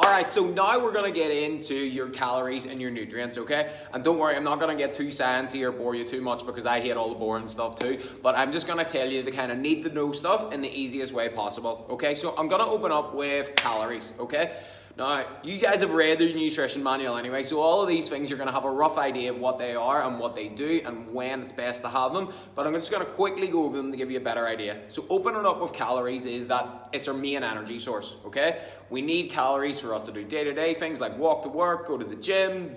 Alright, so now we're going to get into your calories and your nutrients, okay? And don't worry, I'm not going to get too sciencey or bore you too much because I hate all the boring stuff too. But I'm just going to tell you the kind of need to know stuff in the easiest way possible, okay? So I'm going to open up with calories, okay? Now, you guys have read the nutrition manual anyway, so all of these things you're going to have a rough idea of what they are and what they do and when it's best to have them, but I'm just going to quickly go over them to give you a better idea. So opening up with calories is that it's our main energy source, okay? We need calories for us to do day-to-day things like walk to work, go to the gym,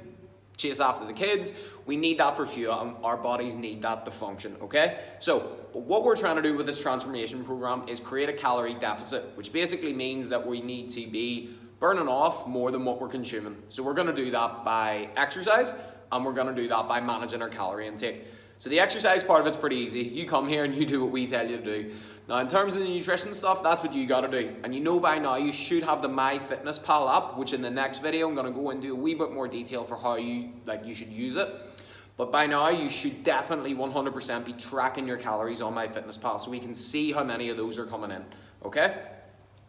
chase after the kids. We need that for fuel and our bodies need that to function, okay? So what we're trying to do with this transformation program is create a calorie deficit, which basically means that we need to be burning off more than what we're consuming. So we're going to do that by exercise and we're going to do that by managing our calorie intake. So the exercise part of it's pretty easy. You come here and you do what we tell you to do. Now in terms of the nutrition stuff, that's what you got to do. And you know by now you should have the MyFitnessPal app, which in the next video I'm going to go into a wee bit more detail for how you should use it. But by now you should definitely 100% be tracking your calories on MyFitnessPal so we can see how many of those are coming in, okay?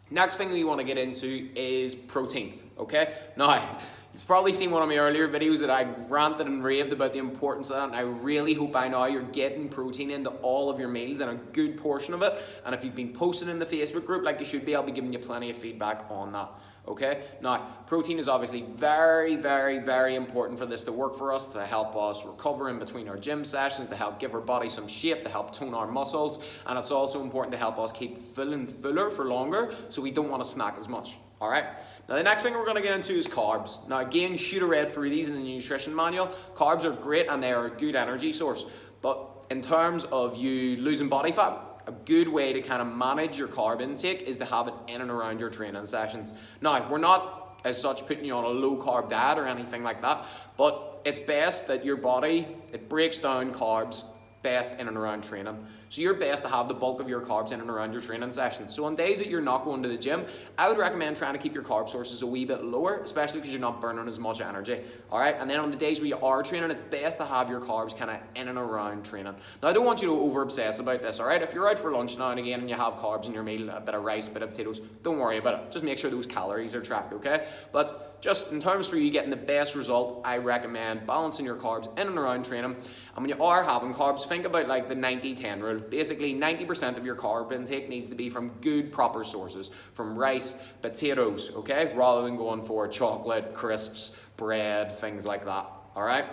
Next thing we want to get into is protein, okay? Now, you've probably seen one of my earlier videos that I ranted and raved about the importance of that, and I really hope by now you're getting protein into all of your meals and a good portion of it. And if you've been posting in the Facebook group like you should be, I'll be giving you plenty of feedback on that. Okay, now protein is obviously very, very, very important for this to work for us, to help us recover in between our gym sessions, to help give our body some shape, to help tone our muscles, and it's also important to help us keep fuller for longer so we don't want to snack as much. All right. Now the next thing we're going to get into is carbs. Now again, you should have read through these in the nutrition manual. Carbs are great and they are a good energy source, but in terms of you losing body fat, a good way to kind of manage your carb intake is to have it in and around your training sessions. Now, we're not as such putting you on a low carb diet or anything like that, but it's best that your body, it breaks down carbs best in and around training. So you're best to have the bulk of your carbs in and around your training sessions. So on days that you're not going to the gym, I would recommend trying to keep your carb sources a wee bit lower, especially because you're not burning as much energy. All right, and then on the days where you are training, it's best to have your carbs kind of in and around training. Now I don't want you to over obsess about this, all right? If you're out for lunch now and again and you have carbs in your meal, a bit of rice, a bit of potatoes, don't worry about it. Just make sure those calories are tracked, okay? But just in terms for you getting the best result, I recommend balancing your carbs in and around training. And when you are having carbs, think about like the 90-10 rule. Basically, 90% of your carb intake needs to be from good, proper sources, from rice, potatoes, okay? Rather than going for chocolate, crisps, bread, things like that, all right?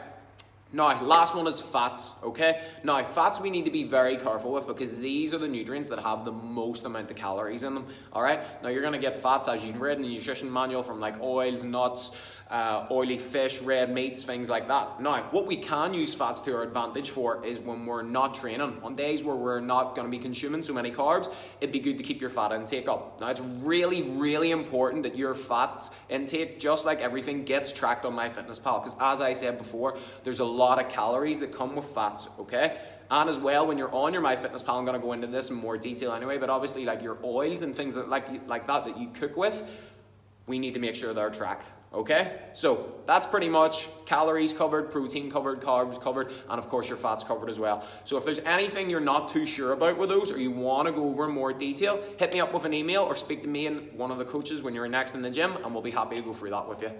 Now, last one is fats, okay? Now, fats we need to be very careful with because these are the nutrients that have the most amount of calories in them, all right? Now, you're going to get fats, as you've read in the nutrition manual, from like oils, nuts, oily fish, red meats, things like that. Now, what we can use fats to our advantage for is when we're not training. On days where we're not going to be consuming so many carbs, it'd be good to keep your fat intake up. Now, it's really, really important that your fat intake, just like everything, gets tracked on MyFitnessPal because as I said before, there's a lot of calories that come with fats, okay? And as well, when you're on your MyFitnessPal, I'm going to go into this in more detail anyway, but obviously like your oils and things that like that you cook with, we need to make sure they're tracked, okay? So that's pretty much calories covered, protein covered, carbs covered, and of course your fats covered as well. So if there's anything you're not too sure about with those or you want to go over in more detail, hit me up with an email or speak to me and one of the coaches when you're next in the gym and we'll be happy to go through that with you.